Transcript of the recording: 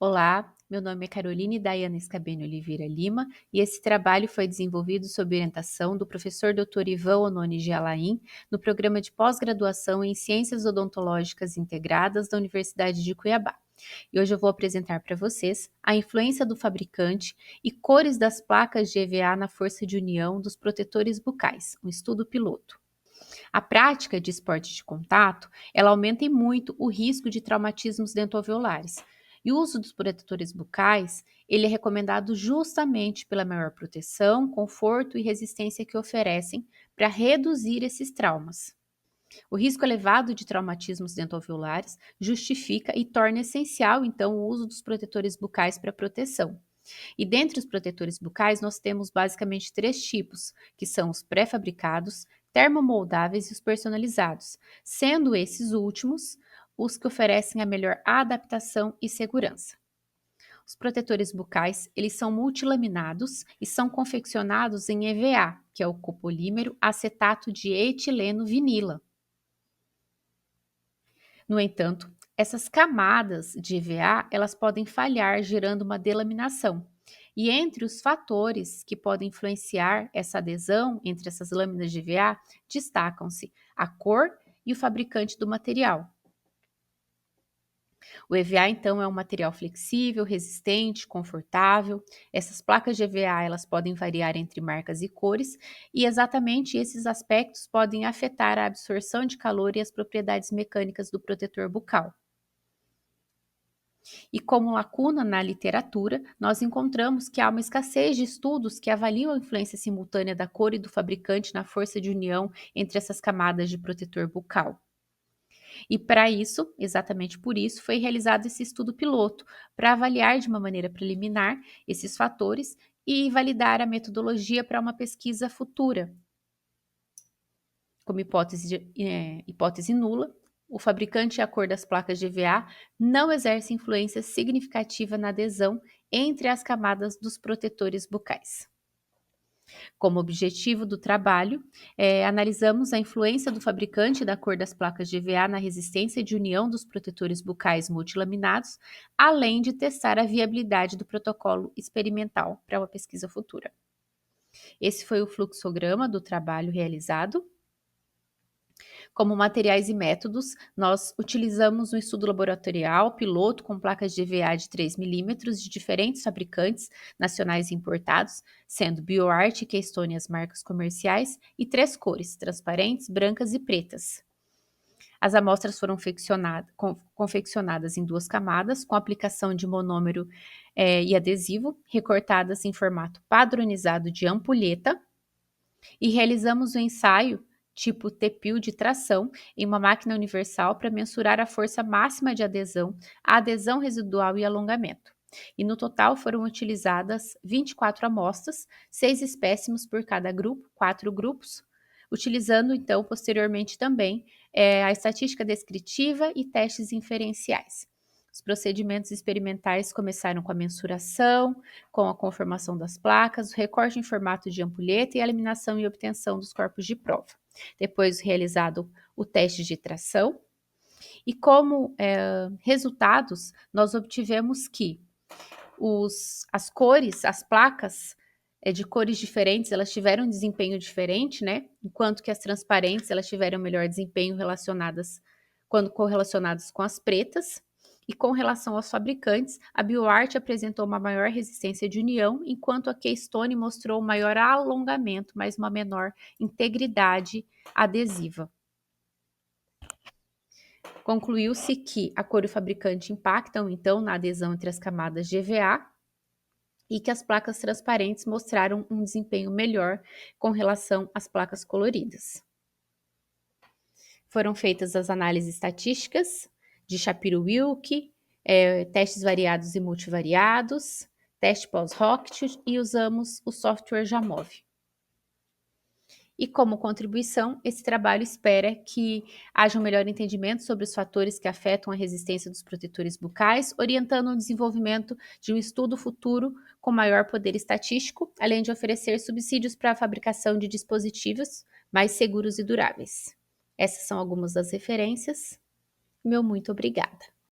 Olá, meu nome é Caroline Daiane Scabene Oliveira Lima e esse trabalho foi desenvolvido sob orientação do professor Dr. Ivan Ononi de Alain no programa de pós-graduação em Ciências Odontológicas Integradas da Universidade de Cuiabá. E hoje eu vou apresentar para vocês a influência do fabricante e cores das placas de EVA na força de união dos protetores bucais, um estudo piloto. A prática de esporte de contato, ela aumenta e muito o risco de traumatismos dentoalveolares. E o uso dos protetores bucais, ele é recomendado justamente pela maior proteção, conforto e resistência que oferecem para reduzir esses traumas. O risco elevado de traumatismos dentoalveolares justifica e torna essencial, então, o uso dos protetores bucais para proteção. E dentre os protetores bucais, nós temos basicamente três tipos, que são os pré-fabricados, termomoldáveis e os personalizados, sendo esses últimos os que oferecem a melhor adaptação e segurança. Os protetores bucais, eles são multilaminados e são confeccionados em EVA, que é o copolímero acetato de etileno vinila. No entanto, essas camadas de EVA, elas podem falhar, gerando uma delaminação. E entre os fatores que podem influenciar essa adesão entre essas lâminas de EVA, destacam-se a cor e o fabricante do material. O EVA, então, é um material flexível, resistente, confortável. Essas placas de EVA, elas podem variar entre marcas e cores, e exatamente esses aspectos podem afetar a absorção de calor e as propriedades mecânicas do protetor bucal. E como lacuna na literatura, nós encontramos que há uma escassez de estudos que avaliam a influência simultânea da cor e do fabricante na força de união entre essas camadas de protetor bucal. E para isso, exatamente por isso, foi realizado esse estudo piloto, para avaliar de uma maneira preliminar esses fatores e validar a metodologia para uma pesquisa futura. Como hipótese nula, o fabricante e a cor das placas de EVA não exercem influência significativa na adesão entre as camadas dos protetores bucais. Como objetivo do trabalho, analisamos a influência do fabricante e da cor das placas de EVA na resistência de união dos protetores bucais multilaminados, além de testar a viabilidade do protocolo experimental para uma pesquisa futura. Esse foi o fluxograma do trabalho realizado. Como materiais e métodos, nós utilizamos um estudo laboratorial piloto com placas de EVA de 3 milímetros de diferentes fabricantes nacionais e importados, sendo BioArt e Keystone as marcas comerciais, e 3 cores, transparentes, brancas e pretas. As amostras foram confeccionadas em 2 camadas, com aplicação de monômero e adesivo, recortadas em formato padronizado de ampulheta, e realizamos o ensaio tipo TPIL de tração em uma máquina universal para mensurar a força máxima de adesão, a adesão residual e alongamento. E no total foram utilizadas 24 amostras, 6 espécimes por cada grupo, 4 grupos, utilizando então posteriormente também a estatística descritiva e testes inferenciais. Os procedimentos experimentais começaram com a mensuração, com a conformação das placas, o recorte em formato de ampulheta e a eliminação e obtenção dos corpos de prova. Depois realizado o teste de tração e como resultados nós obtivemos que as cores, as placas de cores diferentes, elas tiveram um desempenho diferente, né? Enquanto que as transparentes elas tiveram melhor desempenho quando correlacionadas com as pretas. E com relação aos fabricantes, a BioArt apresentou uma maior resistência de união, enquanto a Keystone mostrou um maior alongamento, mas uma menor integridade adesiva. Concluiu-se que a cor e o fabricante impactam, então, na adesão entre as camadas de EVA e que as placas transparentes mostraram um desempenho melhor com relação às placas coloridas. Foram feitas as análises estatísticas de Shapiro-Wilk, testes variados e multivariados, teste pós-hoc e usamos o software Jamov. E como contribuição, esse trabalho espera que haja um melhor entendimento sobre os fatores que afetam a resistência dos protetores bucais, orientando o desenvolvimento de um estudo futuro com maior poder estatístico, além de oferecer subsídios para a fabricação de dispositivos mais seguros e duráveis. Essas são algumas das referências. Meu muito obrigada.